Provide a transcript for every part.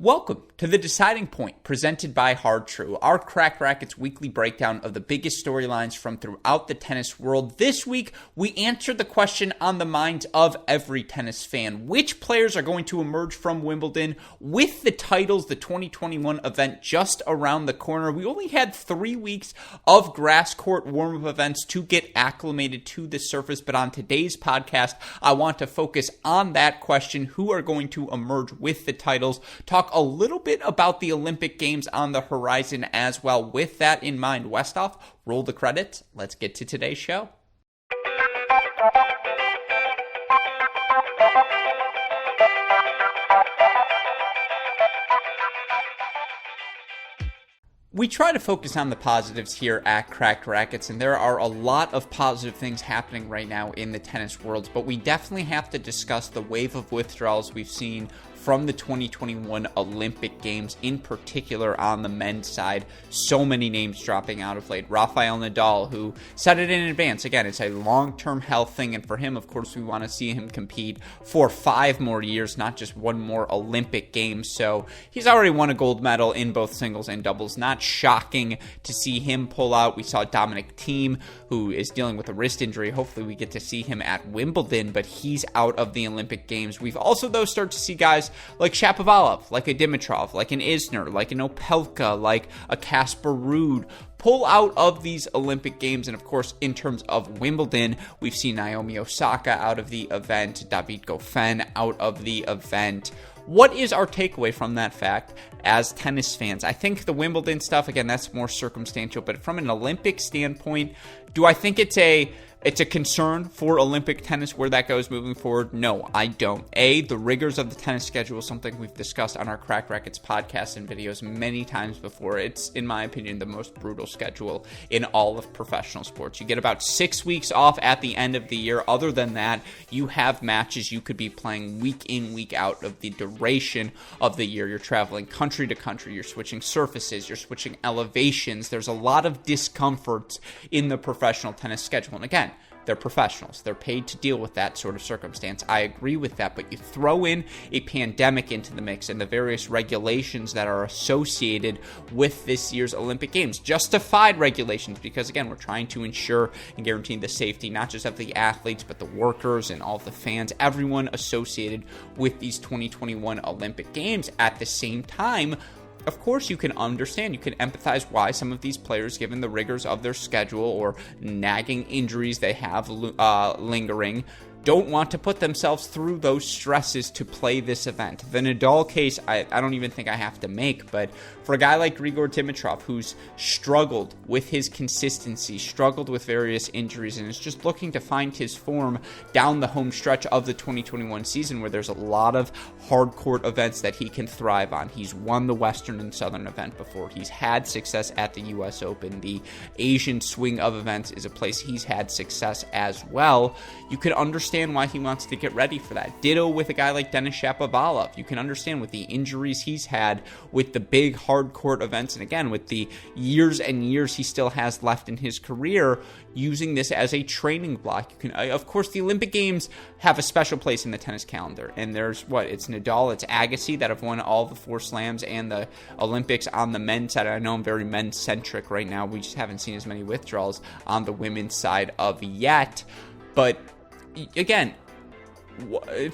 Welcome to The Deciding Point, presented by Hard True, our Cracked Racquets weekly breakdown of the biggest storylines from throughout the tennis world. This week, we answered the question on the minds of every tennis fan. Which players are going to emerge from Wimbledon with the titles, the 2021 event just around the corner? We only had 3 weeks of grass court warm-up events to get acclimated to the surface, but on today's podcast, I want to focus on that question: who are going to emerge with the titles? Talk a little bit about the Olympic Games on the horizon as well. With that in mind, Westhoff, roll the credits. Let's get to today's show. We try to focus on the positives here at Cracked Racquets, and there are a lot of positive things happening right now in the tennis world, but we definitely have to discuss the wave of withdrawals we've seen from the 2021 Olympic Games, in particular on the men's side. So many names dropping out of late. Rafael Nadal, who said it in advance. Again, it's a long-term health thing, and for him, of course, we want to see him compete for 5 more years, not just 1 more Olympic Games. So he's already won a gold medal in both singles and doubles. Not shocking to see him pull out. We saw Dominic Thiem, who is dealing with a wrist injury. Hopefully we get to see him at Wimbledon, but he's out of the Olympic Games. We've also, though, started to see guys like Shapovalov, like a Dimitrov, like an Isner, like an Opelka, like a Casper Ruud pull out of these Olympic Games. And of course, in terms of Wimbledon, we've seen Naomi Osaka out of the event, David Goffin out of the event. What is our takeaway from that fact as tennis fans? I think the Wimbledon stuff, again, that's more circumstantial, but from an Olympic standpoint, do I think it's a concern for Olympic tennis where that goes moving forward? No, I don't. The rigors of the tennis schedule is something we've discussed on our Cracked Racquets podcast and videos many times before. It's, in my opinion, the most brutal schedule in all of professional sports. You get about 6 weeks off at the end of the year. Other than that, you have matches you could be playing week in, week out of the duration of the year. You're traveling country to country. You're switching surfaces. You're switching elevations. There's a lot of discomforts in the professional tennis schedule. And again, they're professionals. They're paid to deal with that sort of circumstance. I agree with that, but you throw in a pandemic into the mix and the various regulations that are associated with this year's Olympic Games. Justified regulations, because again, we're trying to ensure and guarantee the safety, not just of the athletes, but the workers and all of the fans, everyone associated with these 2021 Olympic Games. At the same time, of course, you can understand, you can empathize why some of these players, given the rigors of their schedule or nagging injuries they have lingering, don't want to put themselves through those stresses to play this event. The Nadal case, I don't even think I have to make, but for a guy like Grigor Dimitrov, who's struggled with his consistency, struggled with various injuries, and is just looking to find his form down the home stretch of the 2021 season, where there's a lot of hard court events that he can thrive on. He's won the Western and Southern event before. He's had success at the US Open. The Asian swing of events is a place he's had success as well. You can understand why he wants to get ready for that. Ditto with a guy like Denis Shapovalov. You can understand with the injuries he's had, with the big hard court events, and again, with the years and years he still has left in his career, using this as a training block. You can, of course, the Olympic Games have a special place in the tennis calendar, and there's it's Nadal, it's Agassi that have won all the 4 slams and the Olympics on the men's side. I know I'm very men's-centric right now. We just haven't seen as many withdrawals on the women's side of yet. But again,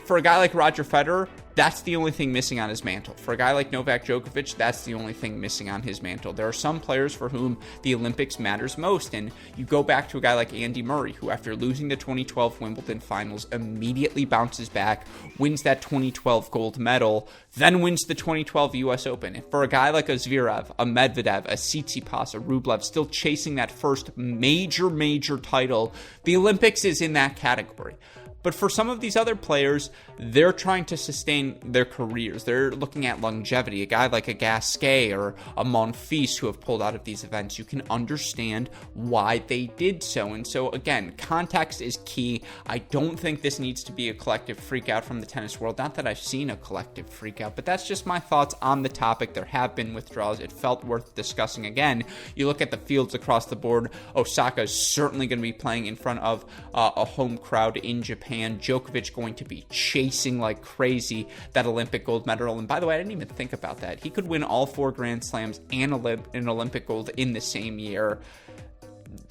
for a guy like Roger Federer, that's the only thing missing on his mantle. For a guy like Novak Djokovic, that's the only thing missing on his mantle. There are some players for whom the Olympics matters most, and you go back to a guy like Andy Murray, who after losing the 2012 Wimbledon finals immediately bounces back, wins that 2012 gold medal, then wins the 2012 US Open. And for a guy like a Zverev, a Medvedev, a Tsitsipas, a Rublev, still chasing that first major title, the Olympics is in that category. But for some of these other players, they're trying to sustain their careers. They're looking at longevity. A guy like a Gasquet or a Monfils who have pulled out of these events, you can understand why they did so. And so, again, context is key. I don't think this needs to be a collective freakout from the tennis world. Not that I've seen a collective freakout, but that's just my thoughts on the topic. There have been withdrawals. It felt worth discussing. Again, you look at the fields across the board, Osaka is certainly going to be playing in front of a home crowd in Japan. Japan. Djokovic going to be chasing like crazy that Olympic gold medal. And by the way, I didn't even think about that. He could win all 4 Grand Slams and an Olympic gold in the same year.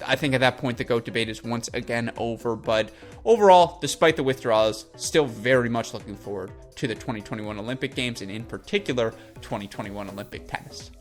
I think at that point the GOAT debate is once again over, but overall, despite the withdrawals, still very much looking forward to the 2021 Olympic Games, and in particular, 2021 Olympic tennis.